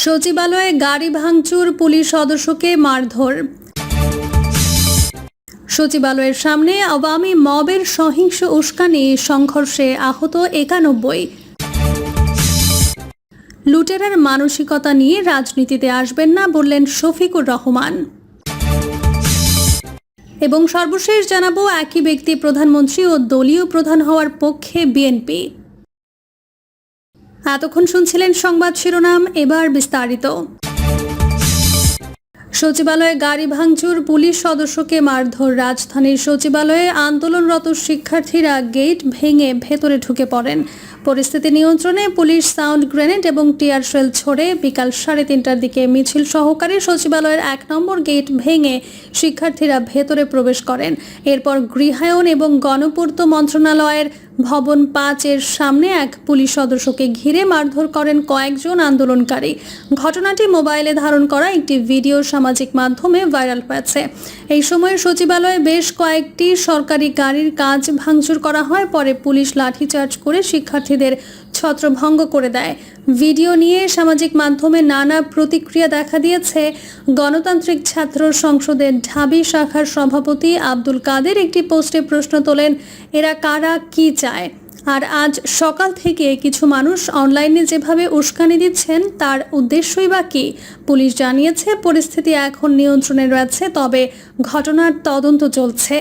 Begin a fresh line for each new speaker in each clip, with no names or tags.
সচিবালয়ে গাড়ি ভাঙচুর, পুলিশ সদস্যকে মারধর। সচিবালয়ের সামনে আওয়ামী মবের সহিংস উস্কানি, সংঘর্ষে আহত 91। লুটেরার মানসিকতা নিয়ে রাজনীতিতে আসবেন না বললেন শফিকুর রহমান। এবং সর্বশেষ জানাবো, একই ব্যক্তি প্রধানমন্ত্রী ও দলীয় প্রধান হওয়ার পক্ষে বিএনপি। এতক্ষণ শুনছিলেন সংবাদ শিরোনাম, এবার বিস্তারিত। সচিবালয়ে গাড়ি ভাঙচুর, পুলিশ সদস্যকে মারধর। রাজধানীর সচিবালয়ে আন্দোলনরত শিক্ষার্থীরা গেট ভেঙে ভেতরে ঢুকে পড়েন। পরিস্থিতি নিয়ন্ত্রণে পুলিশ সাউন্ড গ্রেনেড এবং টিয়ার শেল ছোড়ে বিকাল 3:30টার দিকে মিছিল সহকারে সচিবালয়ের 1 নম্বর গেট ভেঙে শিক্ষার্থীরা ভেতরে প্রবেশ করেন। এরপর গৃহায়ন এবং গণপূর্ত মন্ত্রণালয়ের ভবন 5-এর সামনে এক পুলিশ সদস্যকে ঘিরে মারধর করেন কয়েকজন আন্দোলনকারী। ঘটনাটি মোবাইলে ধারণ করা একটি ভিডিও সামাজিক মাধ্যমে ভাইরাল হয়েছে। এই সময় সচিবালয়ে বেশ কয়েকটি সরকারি গাড়ির কাজ ভাঙচুর করা হয়। পরে পুলিশ লাঠিচার্জ করে শিক্ষার্থীদের ছত্রভঙ্গ করে দেয়। ভিডিও নিয়ে সামাজিক মাধ্যমে নানা প্রতিক্রিয়া দেখা দিয়েছে। গণতান্ত্রিক ছাত্র সংসদের ঢাবি শাখার সভাপতি আব্দুল কাদের একটি পোস্টে প্রশ্ন তোলেন, এরা কারা, কি চায়? আর আজ সকাল থেকে কিছু মানুষ অনলাইনে যেভাবে উস্কানি দিচ্ছেন, তার উদ্দেশ্যই বা কী? পুলিশ জানিয়েছে পরিস্থিতি এখন নিয়ন্ত্রণে রয়েছে, তবে ঘটনার তদন্ত চলছে।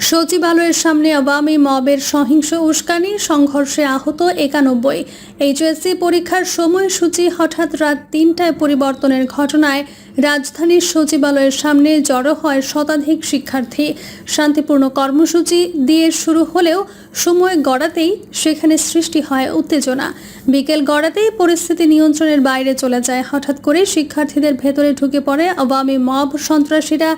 সচিবালয়ের সামনে আওয়ামী মবের সহিংস উস্কানি, সংঘর্ষে আহত 91। এইচএসসি পরীক্ষার সময়সূচি হঠাৎ রাত 3টায় পরিবর্তনের ঘটনায় রাজধানীর সচিবালয়ের সামনে জড়ো হয় শতাধিক শিক্ষার্থী। শান্তিপূর্ণ কর্মসূচি দিয়ে শুরু হলেও সময় গড়াতেই সেখানে সৃষ্টি হয় উত্তেজনা। বিকেল গড়াতেই পরিস্থিতি নিয়ন্ত্রণের বাইরে চলে যায়। হঠাৎ করে শিক্ষার্থীদের ভেতরে ঢুকে পড়ে আওয়ামী মব সন্ত্রাসীরা,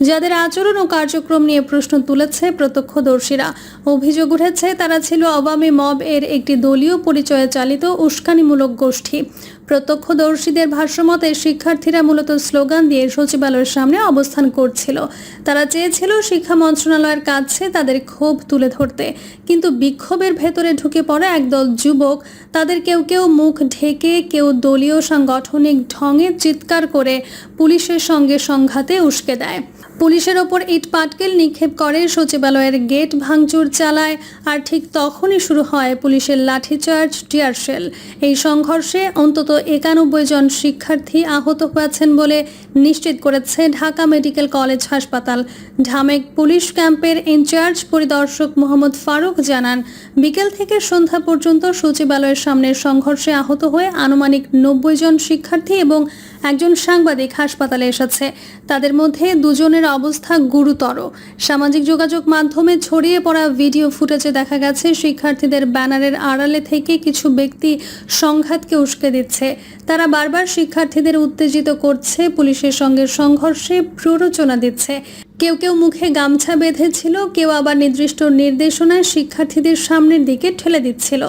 যাদের আচরণ ও কার্যক্রম নিয়ে প্রশ্ন তুলেছে প্রত্যক্ষদর্শীরা। অভিযোগ উঠেছে তারা ছিল আওয়ামী মব এর একটি দলীয় পরিচয়ে চালিত উস্কানিমূলক গোষ্ঠী। প্রত্যক্ষদর্শীদের ভাষ্যমতে শিক্ষার্থীরা মূলত স্লোগান দিয়ে সচিবালয়ের সামনে অবস্থান করছিল। তারা চেয়েছিল শিক্ষা মন্ত্রণালয়ের কাছে তাদের ক্ষোভ তুলে ধরতে, কিন্তু বিক্ষোভের ভেতরে ঢুকে পড়ে একদল যুবক। তাদের কেউ কেউ মুখ ঢেকে, কেউ দলীয় সাংগঠনিক ঢঙে চিৎকার করে পুলিশের সঙ্গে সংঘাতে উস্কে দেয়। পুলিশের ওপর ইট পাটকেল নিক্ষেপ করে, সচিবালয়ের গেট ভাঙচুর চালায়। আর ঠিক তখনই শুরু হয় পুলিশের লাঠিচার্জ, টিয়ার শেল। এই সংঘর্ষে অন্তত 91 জন শিক্ষার্থী আহত হয়েছেন বলে নিশ্চিত করেছে ঢাকা মেডিকেল কলেজ হাসপাতাল। ঢামেক পুলিশ ক্যাম্পের ইনচার্জ পরিদর্শক মোহাম্মদ ফারুক জানান, বিকেল থেকে সন্ধ্যা পর্যন্ত সচিবালয়ের সামনের সংঘর্ষে আহত হয়ে আনুমানিক 90 জন শিক্ষার্থী এবং একজন সাংবাদিক হাসপাতালে এসেছে। তাদের মধ্যে 2 জনের অবস্থা গুরুতর। সামাজিক যোগাযোগ মাধ্যমে ছড়িয়ে পড়া ভিডিও ফুটেজে দেখা গেছে শিক্ষার্থীদের ব্যানারের আড়ালে থেকে কিছু ব্যক্তি সংঘাতকে উস্কে দিচ্ছে। তারা বারবার শিক্ষার্থীদের উত্তেজিত করছে, পুলিশের সঙ্গে সংঘর্ষে প্ররোচনা দিচ্ছে। কেউ কেউ মুখে গামছা বেঁধেছিল, কেউ আবার নির্দিষ্ট নির্দেশনায় শিক্ষার্থীদের সামনের দিকে ঠেলে দিচ্ছিল।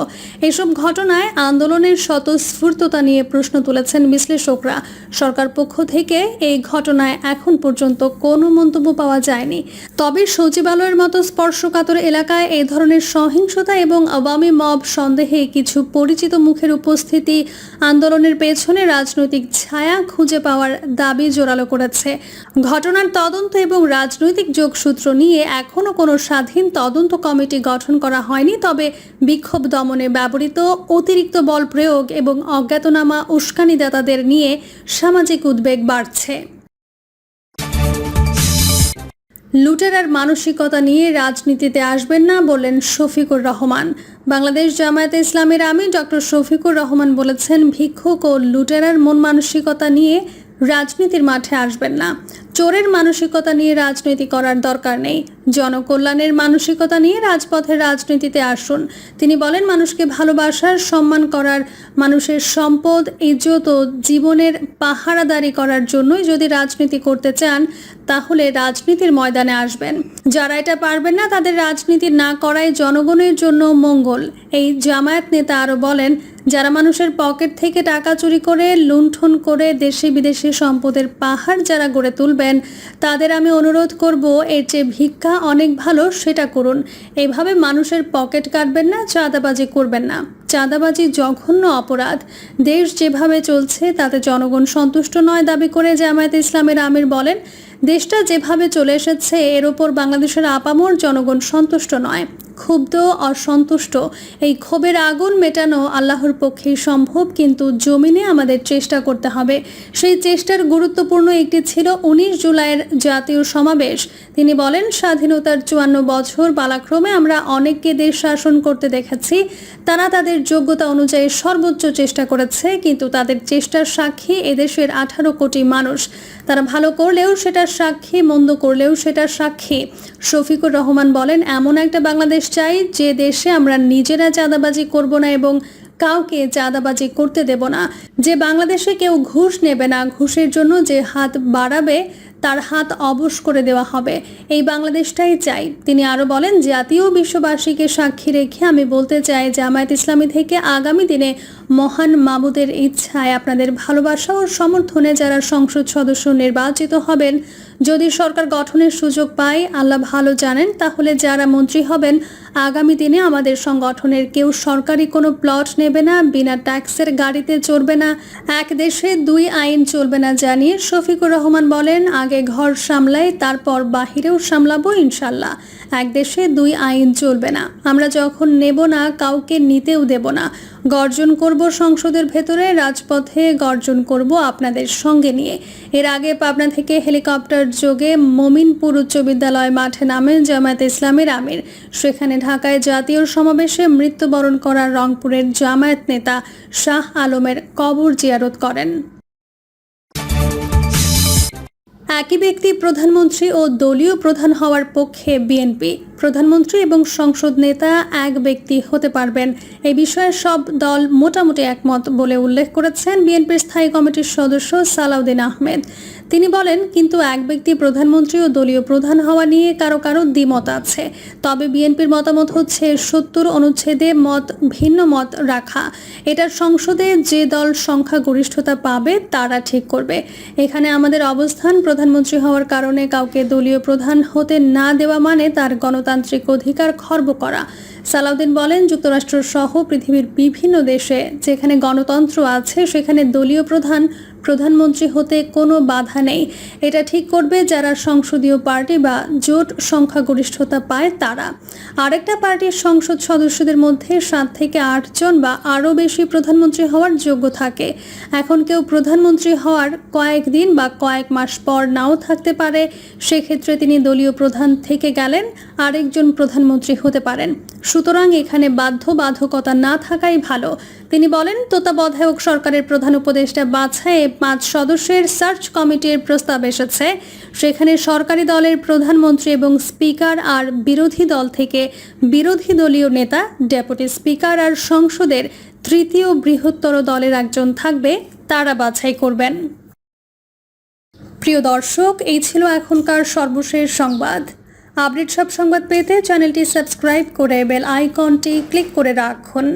এসব ঘটনায় আন্দোলনের স্বতঃস্ফূর্ততা নিয়ে প্রশ্ন তুলেছেন বিশ্লেষকরা। সরকার পক্ষ থেকে এই ঘটনায় এখন পর্যন্ত কোনো মন্তব্য পাওয়া যায়নি। তবে সচিবালয়ের মতো স্পর্শকাতর এলাকায় এই ধরনের সহিংসতা এবং আওয়ামী মব সন্দেহে কিছু পরিচিত মুখের উপস্থিতি আন্দোলনের পেছনে রাজনৈতিক ছায়া খুঁজে পাওয়ার দাবি জোরালো করেছে। ঘটনার তদন্ত এবং রাজনৈতিক যোগসূত্র নিয়ে এখনও কোনো স্বাধীন তদন্ত কমিটি গঠন করা হয়নি। তবে বিক্ষোভ দমনে ব্যবহৃত অতিরিক্ত বল প্রয়োগ এবং অজ্ঞাতনামা উস্কানিদাতাদের নিয়ে সামাজিক উদ্বেগ বাড়ছে। লুটেরার মানসিকতা নিয়ে রাজনীতিতে আসবেন না বললেন শফিকুর রহমান। বাংলাদেশ জামায়াতে ইসলামীর আমির ডক্টর শফিকুর রহমান বলেছেন, ভিক্ষুক ও লুটেরার মন মানসিকতা নিয়ে রাজনীতির মাঠে আসবেন না। চোরের মানসিকতা নিয়ে রাজনীতি করার দরকার নেই। জনকল্যাণের মানসিকতা নিয়ে রাজপথের রাজনীতিতে আসুন। তিনি বলেন, মানুষকে ভালোবাসার, সম্মান করার, মানুষের সম্পদ, ইজ্জত ও জীবনের পাহারাদারি করার জন্যই যদি রাজনীতি করতে চান, তাহলে রাজনীতির ময়দানে আসবেন। যারা এটা পারবেন না, তাদের রাজনীতি না করাই জনগণের জন্য মঙ্গল। এই জামায়াত নেতা আরও বলেন, যারা মানুষের পকেট থেকে টাকা চুরি করে, লুণ্ঠন করে দেশে বিদেশে সম্পদের পাহাড় যারা গড়ে তুলবেন, বলেন, তাদের আমি অনুরোধ করব, এর চেয়ে ভিক্ষা অনেক ভালো সেটা করুন। এইভাবে মানুষের পকেট কাটবেন না, চাঁদাবাজি করবেন না। চাঁদাবাজি জঘন্য অপরাধ। দেশ যেভাবে চলছে তাতে জনগণ সন্তুষ্ট নয় দাবি করে জামায়াতে ইসলামের আমির বলেন, দেশটা যেভাবে চলে এসেছে এর ওপর বাংলাদেশের আপামর জনগণ সন্তুষ্ট নয়, ক্ষুব্ধ, অসন্তুষ্ট। এই ক্ষোভের আগুন মেটানো আল্লাহর পক্ষেই সম্ভব, কিন্তু জমিনে আমাদের চেষ্টা করতে হবে। সেই চেষ্টার গুরুত্বপূর্ণ একটি ছিল 19 জুলাইয়ের জাতীয় সমাবেশ। তিনি বলেন, স্বাধীনতার 54 বছর পালাক্রমে আমরা অনেককে দেশ শাসন করতে দেখেছি। তারা তাদের যোগ্যতা অনুযায়ী সর্বোচ্চ চেষ্টা করেছে, কিন্তু তাদের চেষ্টার সাক্ষী এদেশের 18 কোটি মানুষ। তারা ভালো করলেও সেটার সাক্ষী, মন্দ করলেও সেটার সাক্ষী। শফিকুর রহমান বলেন, এমন একটা বাংলাদেশ চাই যে দেশে আমরা নিজেরা চাঁদাবাজি করব না এবং কাউকে চাঁদাবাজি করতে দেব না, যে বাংলাদেশে কেউ ঘুষ নেবে না, ঘুষের জন্য যে হাত বাড়াবে তার হাত অবশ করে দেওয়া হবে। এই বাংলাদেশটাই চাই। তিনি আরও বলেন, জাতীয় বিশ্ববাসীকে সাক্ষী রেখে আমি বলতে চাই, জামায়াত ইসলামী থেকে আগামী দিনে মহান মাবুদের ইচ্ছায় আপনাদের ভালোবাসা ও সমর্থনে যারা সংসদ সদস্য নির্বাচিত হবেন, যদি সরকার গঠনের সুযোগ পায়, আল্লাহ ভালো জানেন, তাহলে যারা মন্ত্রী হবেন আগামী দিনে আমাদের সংগঠনের কেউ সরকারি কোনো প্লট নেবে না, বিনা ট্যাক্সের গাড়িতে চড়বে না, এক দেশে দুই আইন চলবে না জানিয়ে শফিকুর রহমান বলেন, আগে ঘর সামলাই, তারপর বাহিরেও সামলাবো ইনশাল্লাহ। এক দেশে দুই আইন চলবে না। আমরা যখন নেব না, কাউকে নিতেও দেব না। গর্জন করব সংসদের ভেতরে, রাজপথে গর্জন করব আপনাদের সঙ্গে নিয়ে। এর আগে পাবনা থেকে হেলিকপ্টার যোগে মমিনপুর উচ্চ বিদ্যালয় মাঠে নামেন জামায়াতে ইসলামের আমির। সেখানে ঢাকায় জাতীয় সমাবেশে মৃত্যুবরণ করা রংপুরের জামায়াত নেতা শাহ আলমের কবর জিয়ারত করেন। একই ব্যক্তি প্রধানমন্ত্রী ও দলীয় প্রধান হওয়ার পক্ষে বিএনপি। প্রধানমন্ত্রী এবং সংসদ নেতা এক ব্যক্তি হতে পারবেন, এই বিষয়ে সব দল মোটামুটি একমত বলে উল্লেখ করেছেন বিএনপির স্থায়ী কমিটির সদস্য সালাউদ্দিন আহমেদ। তিনি বলেন, কিন্তু এক ব্যক্তি প্রধানমন্ত্রী ও দলীয় প্রধান হওয়া নিয়ে কারো কারো দ্বিমত আছে। তবে বিএনপির মতামত হচ্ছে 70 অনুচ্ছেদে ভিন্ন মত রাখা। এটার সংসদে যে দল সংখ্যাগরিষ্ঠতা পাবে তারা ঠিক করবে। এখানে আমাদের অবস্থান, প্রধানমন্ত্রী হওয়ার কারণে কাউকে দলীয় প্রধান হতে না দেওয়া মানে তার গণতান্ত্রিক অধিকার খর্ব করা। সালাউদ্দিন বলেন, যুক্তরাষ্ট্র সহ পৃথিবীর বিভিন্ন দেশে যেখানে গণতন্ত্র আছে সেখানে দলীয় প্রধানমন্ত্রী হতে কোনো বাধা নেই। এটা ঠিক করবে যারা সংসদীয় পার্টি বা জোট সংখ্যাগরিষ্ঠতা পায় তারা। আরেকটা পার্টির সংসদ সদস্যদের মধ্যে 7 থেকে 8 জন বা আরও বেশি প্রধানমন্ত্রী হওয়ার যোগ্য থাকে। এখন কেউ প্রধানমন্ত্রী হওয়ার কয়েকদিন বা কয়েক মাস পর নাও থাকতে পারে। সেক্ষেত্রে তিনি দলীয় প্রধান থেকে গেলেন, আরেকজন প্রধানমন্ত্রী হতে পারেন। সুতরাং এখানে বাধ্যবাধকতা না থাকাই ভালো। তিনি বলেন, তত্ত্বাবধায়ক সরকারের প্রধান উপদেষ্টা বাছাইয়ে 5 সদস্যের সার্চ কমিটির প্রস্তাব এসেছে। সেখানে সরকারি দলের প্রধানমন্ত্রী এবং স্পিকার আর বিরোধী দল থেকে বিরোধী দলীয় নেতা, ডেপুটি স্পিকার আর সংসদের তৃতীয় বৃহত্তর দলের একজন থাকবে, তারা বাছাই করবেন। প্রিয় দর্শক, এই ছিল এখনকার সর্বশেষ সংবাদ। আপডেট সব সংবাদ পেতে চ্যানেলটি সাবস্ক্রাইব করে বেল আইকনটি ক্লিক করে রাখুন।